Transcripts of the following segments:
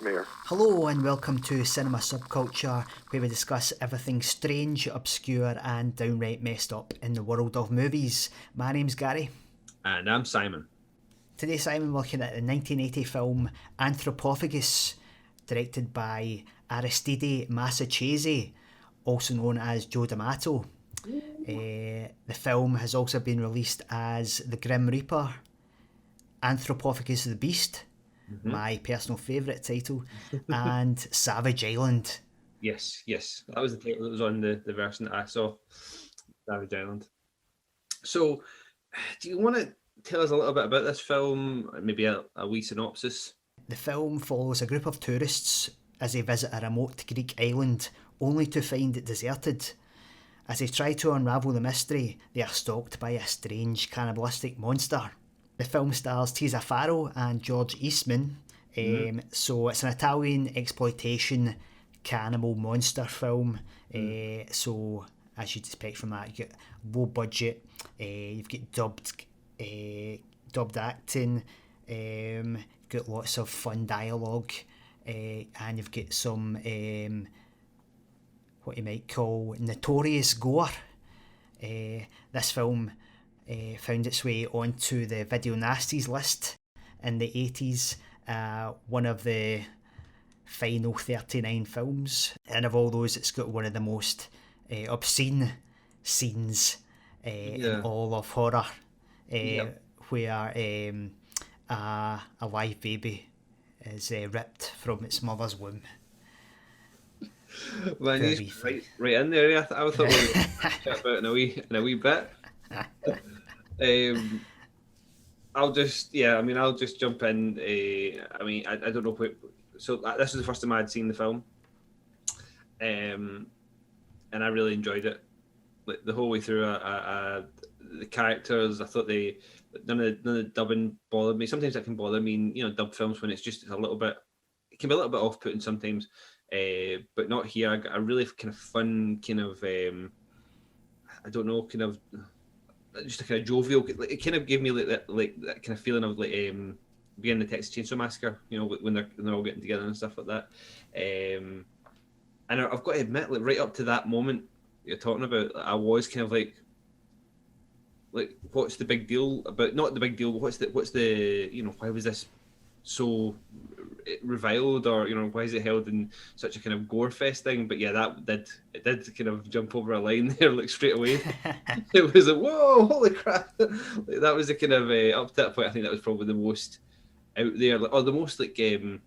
nightmare. Hello and welcome to Cinema Subculture, where we discuss everything strange, obscure and downright messed up in the world of movies. My name's Gary. And I'm Simon. Today, Simon, we're looking at the 1980 film Anthropophagous, directed by Aristide Massachese, also known as Joe D'Amato. The film has also been released as The Grim Reaper, Anthropophagous the Beast, my personal favourite title, and Savage Island. Yes. That was the title that was on the version that I saw, Savage Island. So, do you want to tell us a little bit about this film, maybe a wee synopsis? The film follows a group of tourists as they visit a remote Greek island, only to find it deserted. As they try to unravel the mystery, they are stalked by a strange cannibalistic monster. The film stars Tisa Farrow and George Eastman. So it's an Italian exploitation cannibal monster film. So as you'd expect from that, you get low budget. You've got dubbed acting. You've got lots of fun dialogue, and you've got some what you might call notorious gore. This film found its way onto the Video Nasties list in the 80s, one of the final 39 films, and of all those it's got one of the most obscene scenes in all of horror, where a live baby is ripped from its mother's womb. Well, right in there. I thought we were chat about in a wee bit. I'll just jump in. I don't know what. So this was the first time I'd seen the film, and I really enjoyed it. Like the whole way through. The characters, I thought none of the dubbing bothered me. Sometimes that can bother me in dub films when it's just a little bit. It can be a little bit off-putting sometimes. But not here. I got a really kind of fun kind of just a kind of jovial. It kind of gave me like that kind of feeling of beginning the Texas Chainsaw Massacre. When they're all getting together and stuff like that. And I've got to admit, like right up to that moment you're talking about, I was kind of like what's the big deal about? Not the big deal. What's the why was this so reviled, or why is it held in such a kind of gore fest thing? But yeah, it did kind of jump over a line there like straight away. It was like, whoa, holy crap. That was the kind of up to that point, I think that was probably the most out there, or the most the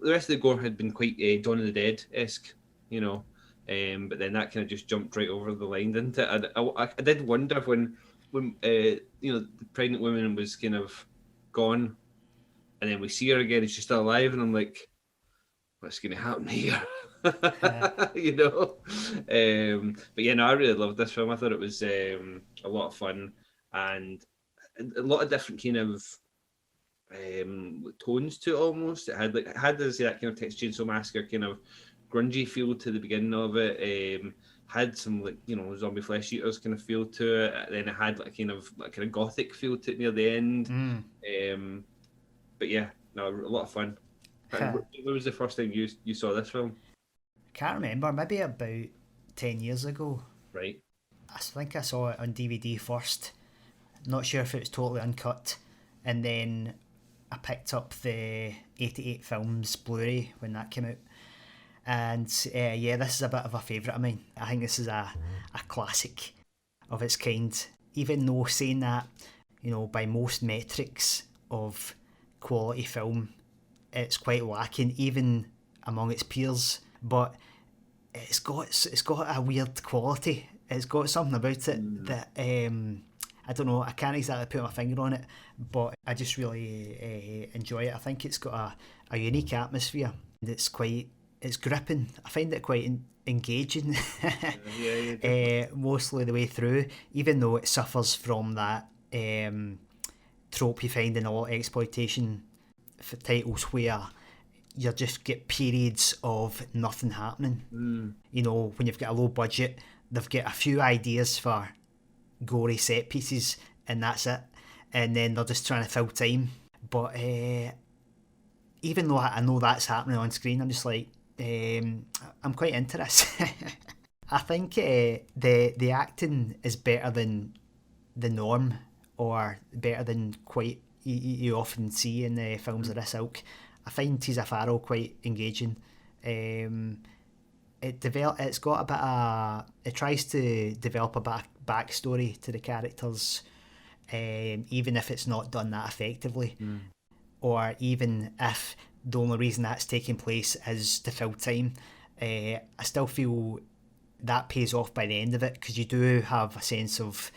rest of the gore had been quite Dawn of the Dead-esque, but then that kind of just jumped right over the line, didn't it? I did wonder when the pregnant woman was kind of gone, and then we see her again and she's still alive, and I'm like, what's going to happen here? But yeah, no, I really loved this film. I thought it was a lot of fun and a lot of different kind of tones to it almost. It had that kind of Texas Chainsaw Massacre kind of grungy feel to the beginning of it. Had some zombie flesh eaters kind of feel to it. And then it had a kind of gothic feel to it near the end. But yeah, no, a lot of fun. When was the first time you saw this film? I can't remember, maybe about 10 years ago. Right. I think I saw it on DVD first. Not sure if it was totally uncut. And then I picked up the 88 Films Blu-ray when that came out. And this is a bit of a favourite of mine. I think this is a classic of its kind. Even though saying that, by most metrics of quality film, it's quite lacking even among its peers, but it's got a weird quality. It's got something about it that I don't know, I can't exactly put my finger on it, but I just really enjoy it. I think it's got a unique atmosphere, and it's gripping. I find it quite engaging mostly the way through, even though it suffers from that trope you find in a lot of exploitation for titles where you just get periods of nothing happening. When you've got a low budget, they've got a few ideas for gory set pieces and that's it, and then they're just trying to fill time. But even though I know that's happening on screen, I'm just like, I'm quite into this. I think the acting is better than the norm, or better than quite you often see in the films of this ilk. I find Tisa Farrow quite engaging. Um, it's got a bit of, it tries to develop a backstory to the characters, even if it's not done that effectively, Mm. or even if the only reason that's taking place is to fill time. I still feel that pays off by the end of it, because you do have a sense of,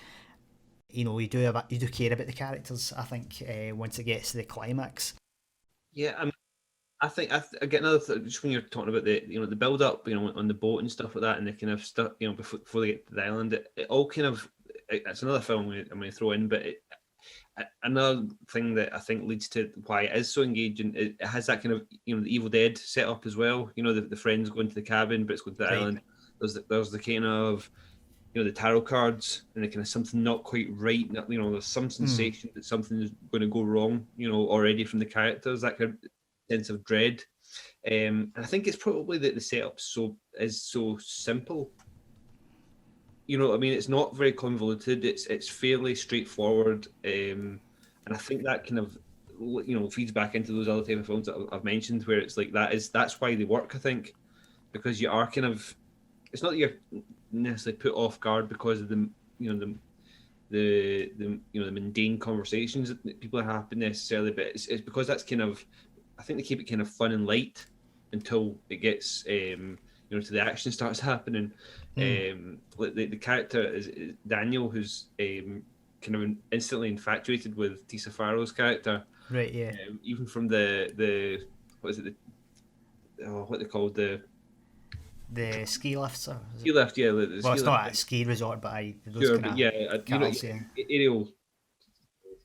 you do care about the characters. I think once it gets to the climax. Yeah, I think I get another just when you're talking about the the build up, on the boat and stuff like that, and the kind of stuff, before they get to the island, it all kind of, it's another film I'm going to throw in, but another thing that I think leads to why it is so engaging, it has that kind of the Evil Dead setup as well. The friends going to the cabin, but it's going to the Right. island. There's the kind of the tarot cards, and the kind of something not quite right. There's some sensation that something is going to go wrong. Already from the characters, that kind of sense of dread. And I think it's probably that the setup is so simple. I mean, it's not very convoluted. It's fairly straightforward, and I think that kind of feeds back into those other type of films that I've mentioned, where it's like that's why they work. I think because you are kind of, it's not that you're necessarily put off guard because of the the mundane conversations that people are having necessarily, but it's because that's kind of, I think they keep it kind of fun and light until it gets to the action starts happening. Like the character is Daniel, who's kind of instantly infatuated with Tisa Farrow's character. Right, yeah. Even from the what is it, what they called The ski lifts, or is it? ski lift, yeah, the Well, ski it's lift. not a ski resort, but those Sure, kind but of yeah, cars, yeah. aerial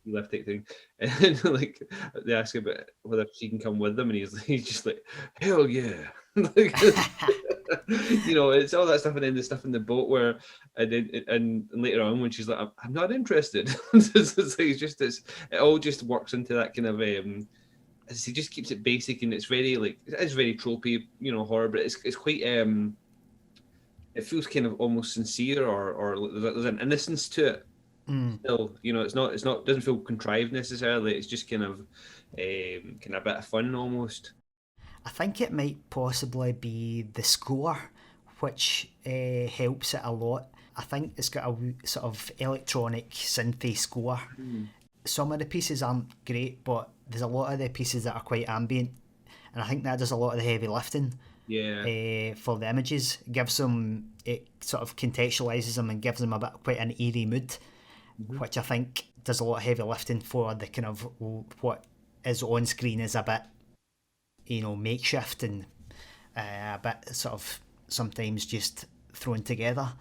left take thing, and like they ask him about whether she can come with them, and he's just like, hell yeah. Like, it's all that stuff, and then the stuff in the boat where, and later on when she's like, I'm not interested. It's just it all just works into that kind of as he just keeps it basic, and it's very like, it is very tropey, horror, but it's quite it feels kind of almost sincere, or there's an innocence to it still. It's not doesn't feel contrived necessarily. It's just kind of a bit of fun almost. I think it might possibly be the score, which helps it a lot. I think it's got a sort of electronic synthy score. Mm. Some of the pieces aren't great, but there's a lot of the pieces that are quite ambient, and I think that does a lot of the heavy lifting Yeah. for the images. It sort of contextualizes them and gives them a bit quite an eerie mood, Hmm. which I think does a lot of heavy lifting for the kind of what is on screen is a bit, makeshift and a bit sort of sometimes just thrown together.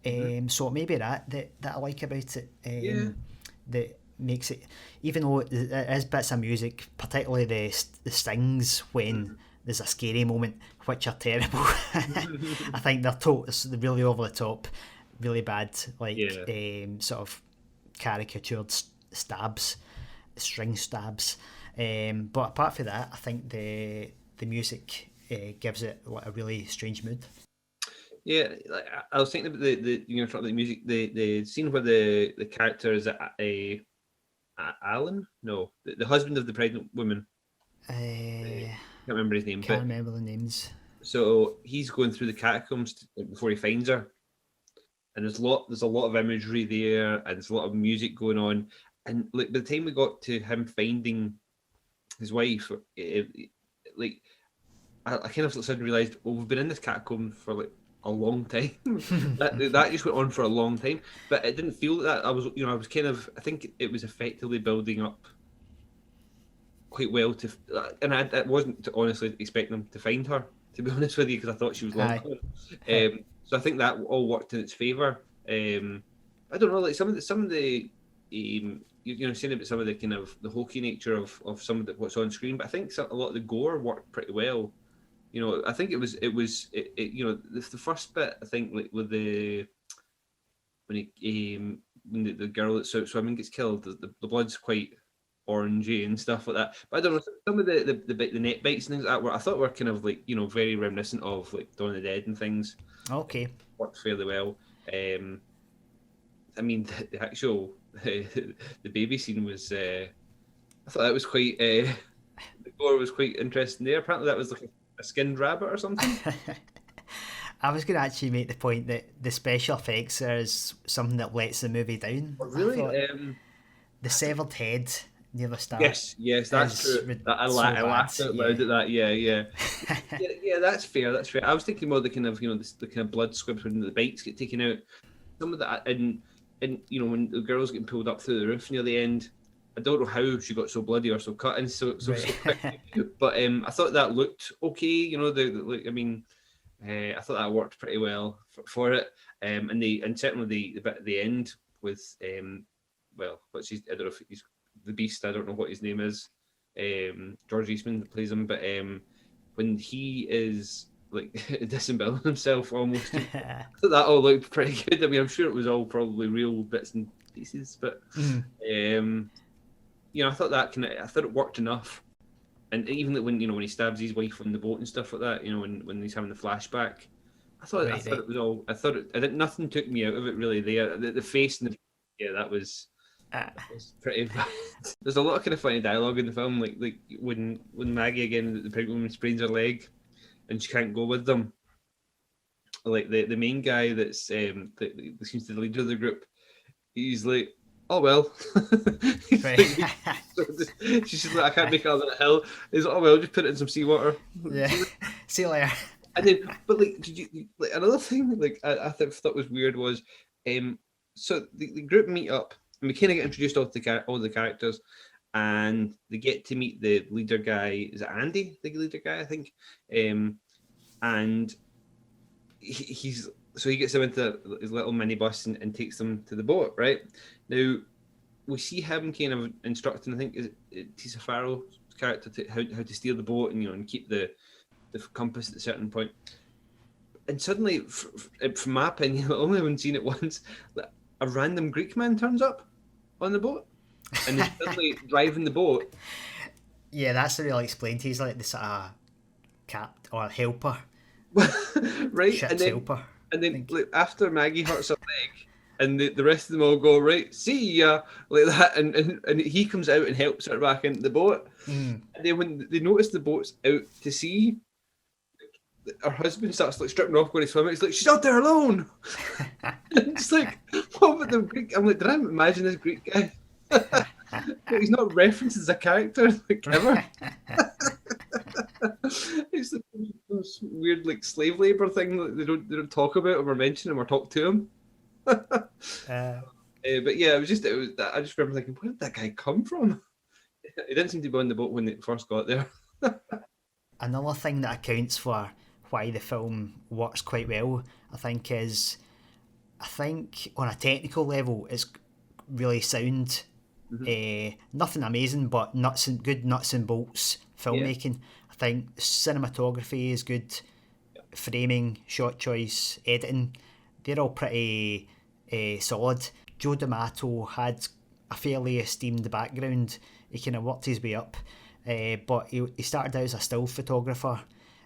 Hmm. So maybe that I like about it. Yeah. That makes it, even though it is bits of music, particularly the stings when there's a scary moment, which are terrible. I think they're really over the top, really bad, like Yeah. sort of caricatured stabs, string stabs. But apart from that, I think the music gives it like a really strange mood. Yeah, like, I was thinking about from the music, the scene where the character is Alan, no, the husband of the pregnant woman. Uh, Can't remember his name, can't but remember the names. so he's going through the catacombs before he finds her, and there's a lot of imagery there, and there's a lot of music going on, and like by the time we got to him finding his wife, like I kind of suddenly realized, well, we've been in this catacomb for like a long time. that just went on for a long time, but it didn't feel like that. I was kind of, I think it was effectively building up quite well and I wasn't honestly expecting them to find her, to be honest with you, because I thought she was long Aye. gone. So I think that all worked in its favor. I don't know, like some of the saying about some of the kind of the hokey nature of some of what's on screen, but I think a lot of the gore worked pretty well. I think the first bit, I think, like with the when the girl that's out swimming gets killed, the blood's quite orangey and stuff like that. But I don't know, some of the net bites and things like that I thought were kind of like, you know, very reminiscent of like Dawn of the Dead and things. Okay. Worked fairly well. I mean, the actual the baby scene was. I thought that was quite. The gore was quite interesting there. Apparently, that was like a skinned rabbit or something. I was going to actually make the point that the special effects is something that lets the movie down. Oh, really? The severed head near the start. Yes, that's true. I laughed out loud at that. Yeah. That's fair. That's fair. I was thinking more the kind of, you know, the kind of blood squibs when the bites get taken out. Some of that, and you know, when the girl's getting pulled up through the roof near the end. I don't know how she got so bloody or so cut and so quick, but I thought that looked okay. You know, I mean, I thought that worked pretty well for it. And certainly the bit at the end with well, I don't know if he's the Beast. I don't know what his name is. George Eastman plays him, but when he is like disemboweling himself almost, I thought that all looked pretty good. I mean, I'm sure it was all probably real bits and pieces, but you know, I thought it worked enough. And even when, you know, when he stabs his wife on the boat and stuff like that, you know, when he's having the flashback, I thought it was all. Nothing took me out of it really. The face and that was pretty bad. There's a lot of kind of funny dialogue in the film, like when Maggie again, the pregnant woman, sprains her leg, and she can't go with them. Like the main guy that seems to be the leader of the group, he's like, oh well. She's just like, I can't make it up that hill. He's like, oh well, just put it in some seawater. Yeah. See you later. And then, but like, did you like another thing? Like, I thought was weird was, so the group meet up and we kind of get introduced all the characters, and they get to meet the leader guy. Is it Andy, the leader guy? I think. And he gets them into his little minibus and takes them to the boat, right? Now, we see him kind of instructing, I think, is it Tisa Farrell's character, to how to steer the boat and, you know, and keep the compass at a certain point. And suddenly, from my opinion, only having seen it once, a random Greek man turns up on the boat and is suddenly driving the boat. Yeah, that's the real explained. He's like the sort of cap or helper. Right? Ship's helper. And then like, after Maggie hurts her leg, and the rest of them all go, right, see ya, like that, and he comes out and helps her back into the boat. And then when they notice the boat's out to sea, her husband starts like stripping off going to swim. He's like, she's out there alone. It's like, what about the Greek? I'm like, did I imagine this Greek guy? He's not referenced as a character like ever. It's this weird like slave labor thing that they don't talk about or mention him or talk to him. But yeah, I just remember thinking, where did that guy come from? He didn't seem to be on the boat when they first got there. Another thing that accounts for why the film works quite well, I think on a technical level it's really sound. Nothing amazing, but good nuts and bolts filmmaking. Yeah. I think cinematography is good, framing, shot choice, editing, they're all pretty solid. Joe D'Amato had a fairly esteemed background. He kind of worked his way up, but he started out as a still photographer,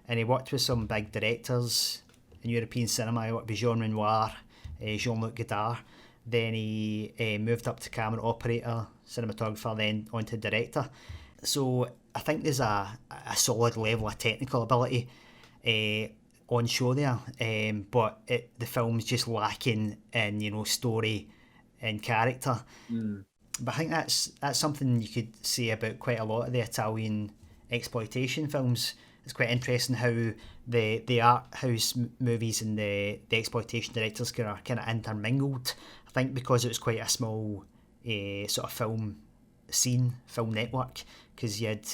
and he worked with some big directors in European cinema. He worked with Jean Renoir, Jean-Luc Godard. Then he moved up to camera operator, cinematographer, then on to director. So I think there's a solid level of technical ability on show there, but the film's just lacking in, you know, story and character. But I think that's something you could say about quite a lot of the Italian exploitation films. It's quite interesting how the art house movies and the exploitation directors are kind of intermingled. I think because it was quite a small sort of film network, because you had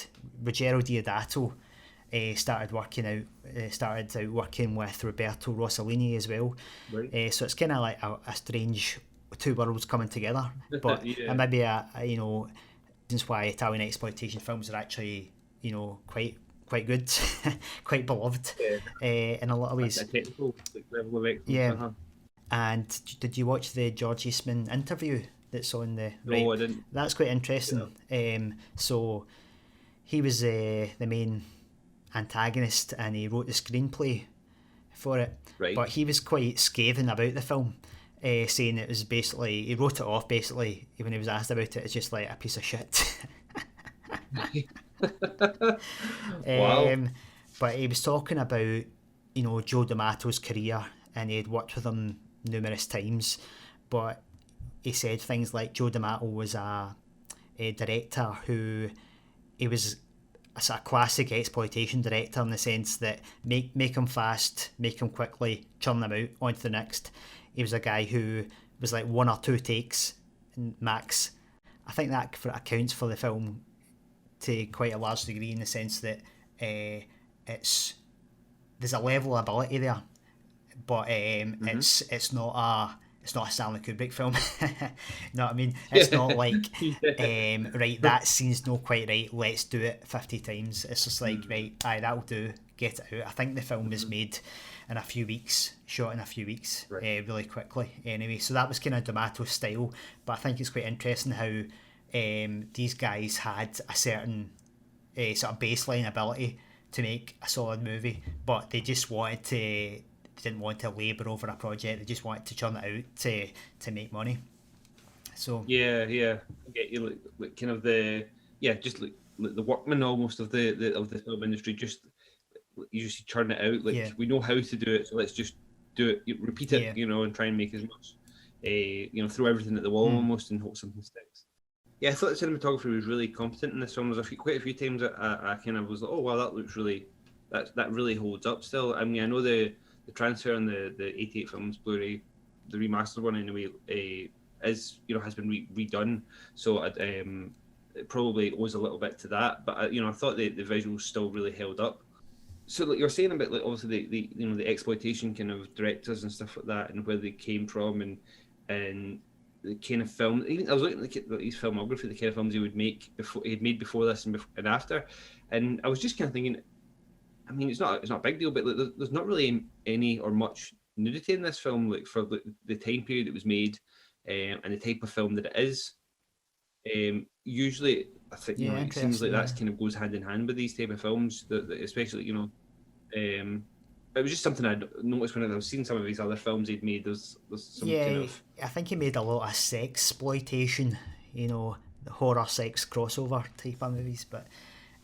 Ruggero Deodato started out working with Roberto Rossellini as well. Right. So it's kind of like a strange two worlds coming together. But yeah. Maybe you know, reasons why Italian exploitation films are actually, you know, quite good, quite beloved in a lot of ways. Like a technical level of excellence. Yeah. And did you watch the George Eastman interview that's on the right. No, I didn't. That's quite interesting. So he was the main antagonist, and he wrote the screenplay for it. Right. But he was quite scathing about the film, saying it was basically, he wrote it off basically when he was asked about it. It's just like a piece of shit. Wow. But he was talking about, Joe D'Amato's career, and he had worked with him numerous times. But he said things like Joe D'Amato was a director who, he was a sort of classic exploitation director in the sense that make him fast, make him quickly, churn them out onto the next. He was a guy who was like one or two takes max. I think that accounts for the film to quite a large degree, in the sense that it's there's a level of ability there, but it's not a Stanley Kubrick film. You know what I mean? It's not like right, that scene's not quite right, let's do it 50 times. It's just like, right, aye, that'll do, get it out. I think the film was made in a few weeks, shot in a few weeks, Right. really quickly anyway. So that was kind of D'Amato's style. But I think it's quite interesting how these guys had a certain sort of baseline ability to make a solid movie, but they just wanted to, they didn't want to labour over a project. They just wanted to churn it out to make money. So Yeah, yeah. I get you. Like kind of the just like the workman almost of the film industry. Just you just churn it out. yeah, Like we know how to do it, so let's just do it. Repeat it, yeah, and try and make as much. Throw everything at the wall almost and hope something sticks. Yeah, I thought the cinematography was really competent in this film. There's quite a few times I kind of was like, oh wow, that looks really, that really holds up still. I mean, I know the transfer on the 88 films Blu-ray, the remastered one anyway, is has been redone, so it probably owes a little bit to that. But I thought the visuals still really held up. So like you're saying about like obviously the exploitation kind of directors and stuff like that, and where they came from, and the kind of film. Even I was looking at his filmography, the kind of films he would make before he'd made before this and after, and I was just kind of thinking. I mean, it's not a big deal, but like, there's not really any or much nudity in this film, like for the time period it was made, and the type of film that it is. Usually, I think yeah. it seems like Interesting. that's kind of goes hand in hand with these type of films, that especially But it was just something I noticed when I was seeing some of these other films he'd made. There's some kind Yeah, of I think he made a lot of sex exploitation, the horror sex crossover type of movies. But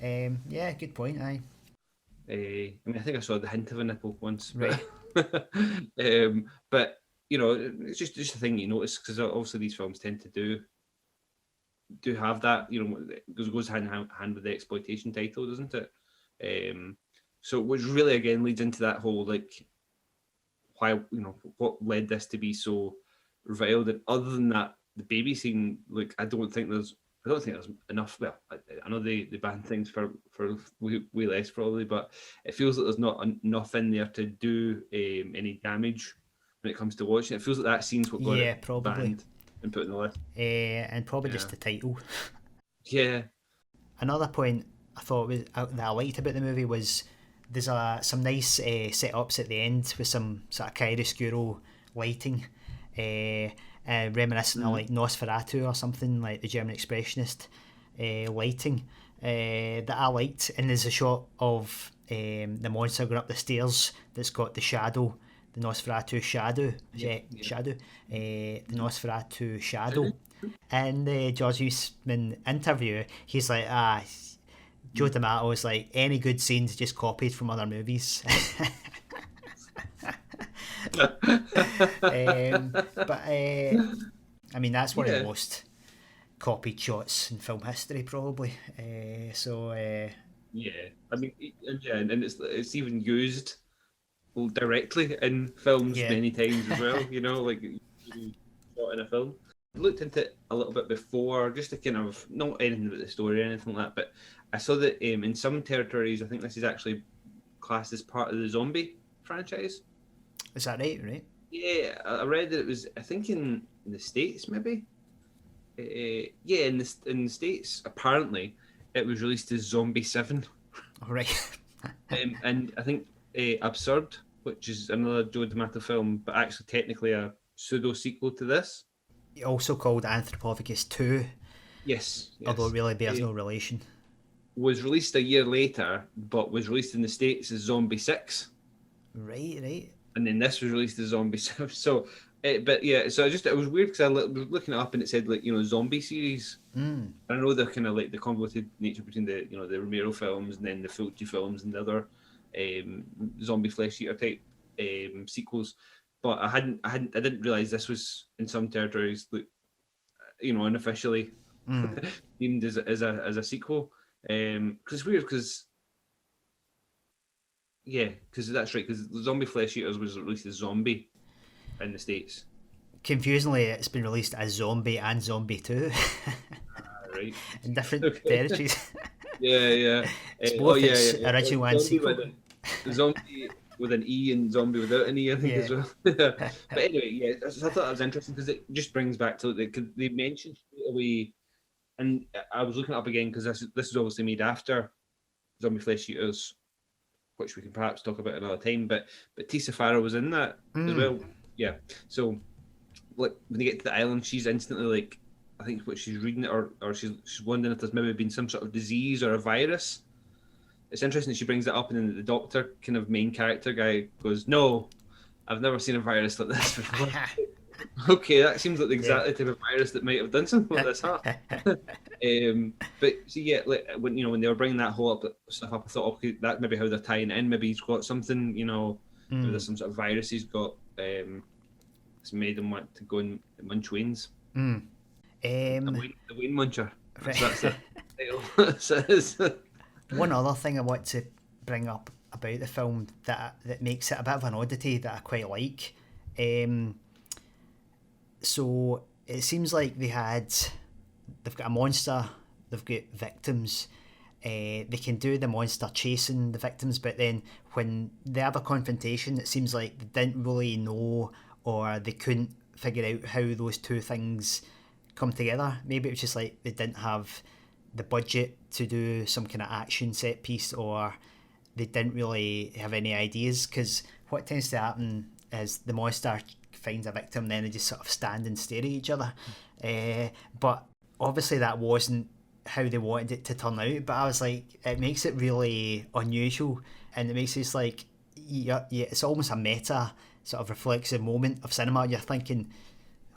yeah, good point. Aye, I mean, I think I saw the hint of a nipple once, but right. but it's just a thing you notice because obviously these films tend to do have that. Goes hand in hand with the exploitation title, doesn't it? So which really again leads into that whole like why what led this to be so reviled. And other than that, the baby scene, like I don't think there's enough. Well, I know they ban things for way less probably, but it feels like there's not enough in there to do any damage when it comes to watching. It feels like that scene's what got Yeah, it probably. banned and put in the list. And probably Yeah, just the title. yeah, Another point I thought was that I liked about the movie was there's some nice setups at the end with some sort of chiaroscuro lighting, reminiscent of like Nosferatu or something, like the German expressionist lighting that I liked. And there's a shot of the monster going up the stairs that's got the shadow, the Nosferatu shadow, yeah. the Nosferatu shadow. In the George Eastman interview, he's like, Joe D'Amato is like, any good scenes just copied from other movies. But I mean, that's one of the Yeah, most copied shots in film history, probably. yeah. I mean, and it's even used directly in films Yeah, many times as well. Like shot in a film. I looked into it a little bit before, just to kind of not anything about the story or anything like that. But I saw that in some territories, I think this is actually classed as part of the zombie franchise. is that right? Right. Yeah, I read that it was. I think in the States maybe. Yeah, in the States apparently it was released as Zombie 7. All right. And I think Absurd, which is another Joe D'Amato film, but actually technically a pseudo sequel to this. also called Anthropophagous 2, Yes, although it yes. really bears It no relation. was released a year later, but was released in the States as Zombie 6. Right, right. And then this was released as Zombie 7. So, but yeah, so it was weird because was looking it up and it said, like, zombie series. Mm. I know the kind of like the convoluted nature between the the Romero films and then the Fulci films and the other zombie flesh eater type sequels, but I didn't realize this was in some territories, like, unofficially Mm. deemed as a sequel. Because it's weird because yeah, because that's right, because Zombie Flesh Eaters was released as Zombie in the States. Confusingly, it's been released as Zombie and Zombie 2 Right. in different Okay. territories. Yeah, yeah. It's Oh, both yeah, its yeah. original and Zombie sequel. with zombie with an E and zombie without an E, I think, Yeah. as well. But anyway, yeah, I thought that was interesting because it just brings back to they mentioned straight away, and I was looking it up again because this is obviously made after Zombie Flesh Eaters, which we can perhaps talk about another time. But Tisa Farrow was in that as Mm. well. Yeah. So like when they get to the island, she's instantly like, I think what she's reading it, or she's wondering if there's maybe been some sort of disease or a virus. It's interesting that she brings that up, and then the doctor, kind of main character guy, goes, "No, I've never seen a virus like this before." Okay, that seems like the Yeah. exact type of virus that might have done something like this, huh? But see, yeah, like when they were bringing that whole stuff up, I thought, okay, that maybe how they're tying it in. Maybe he's got something, maybe Mm. there's some sort of virus he's got. It's made him want to go and munch Wayne's. Mm. Um, The Wayne Muncher. That's right. the title. Says. One other thing I want to bring up about the film that makes it a bit of an oddity that I quite like. So it seems like they've got a monster, they've got victims. They can do the monster chasing the victims, but then when they have a confrontation, it seems like they didn't really know, or they couldn't figure out how those two things come together. Maybe it was just like they didn't have the budget to do some kind of action set piece, or they didn't really have any ideas. Because what tends to happen is the monster finds a victim, then they just sort of stand and stare at each other. But obviously that wasn't how they wanted it to turn out. But I was like, it makes it really unusual, and it makes it like, yeah, it's almost a meta sort of reflexive moment of cinema. You're thinking,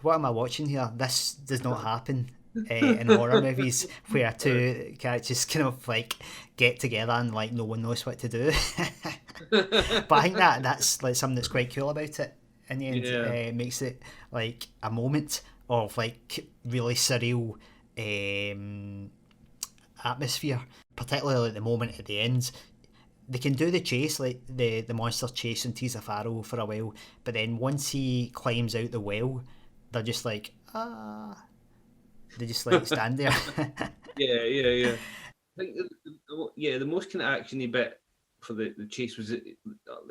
what am I watching here? This does not happen in horror movies where two characters kind of like get together and like no one knows what to do. But I think that's like something that's quite cool about it. In the end, Yeah. it makes it like a moment of like really surreal atmosphere, particularly like the moment at the end. They can do the chase, like the monster chasing Tisa Farrow for a while, but then once he climbs out the well, they're just like, ah. They just like stand there. Yeah, yeah, yeah. I think yeah, the most kind of actiony bit for the chase was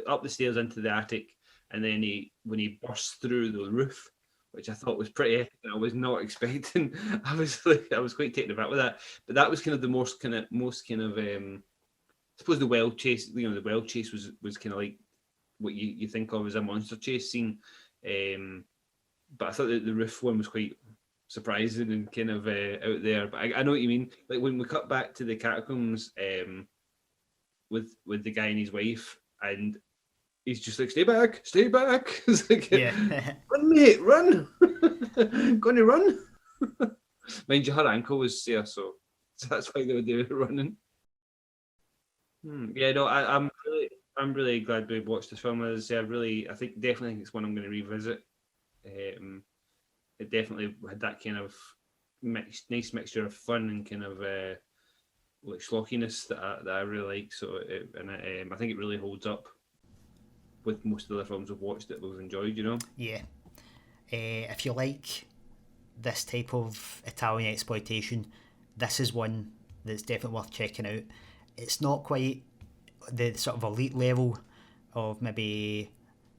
up the stairs into the attic, and then when he bursts through the roof, which I thought was pretty epic, and I was not expecting. I was quite taken aback with that. But that was kind of the most kind of I suppose the well chase. The well chase was kind of like what you think of as a monster chase scene. But I thought that the roof one was quite surprising and kind of out there. But I know what you mean. Like when we cut back to the catacombs with the guy and his wife, and he's just like, stay back." It's like, Yeah. run, mate, run. Gonna run. Mind you, her ankle was there, so that's why they were doing running. Yeah, no, I'm really glad we watched this film. As I say, I think definitely think it's one I'm going to revisit. Um, it definitely had that kind of nice mixture of fun and kind of like schlockiness that I really like. So, I think it really holds up with most of the other films we've watched that we've enjoyed. Yeah. If you like this type of Italian exploitation, this is one that's definitely worth checking out. It's not quite the sort of elite level of maybe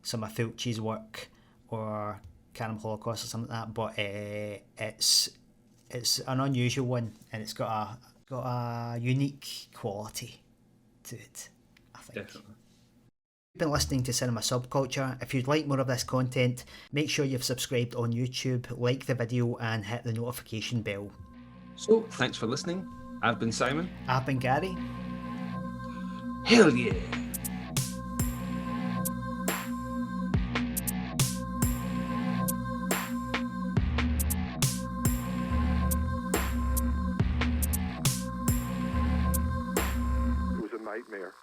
some of Fulci's work or Cannibal Holocaust or something like that, but it's an unusual one, and it's got a unique quality to it, I think. Definitely. Been listening to Cinema Subculture. If you'd like more of this content, make sure you've subscribed on YouTube, like the video and hit the notification bell. So, thanks for listening. I've been Simon. I've been Gary. Hell yeah! It was a nightmare.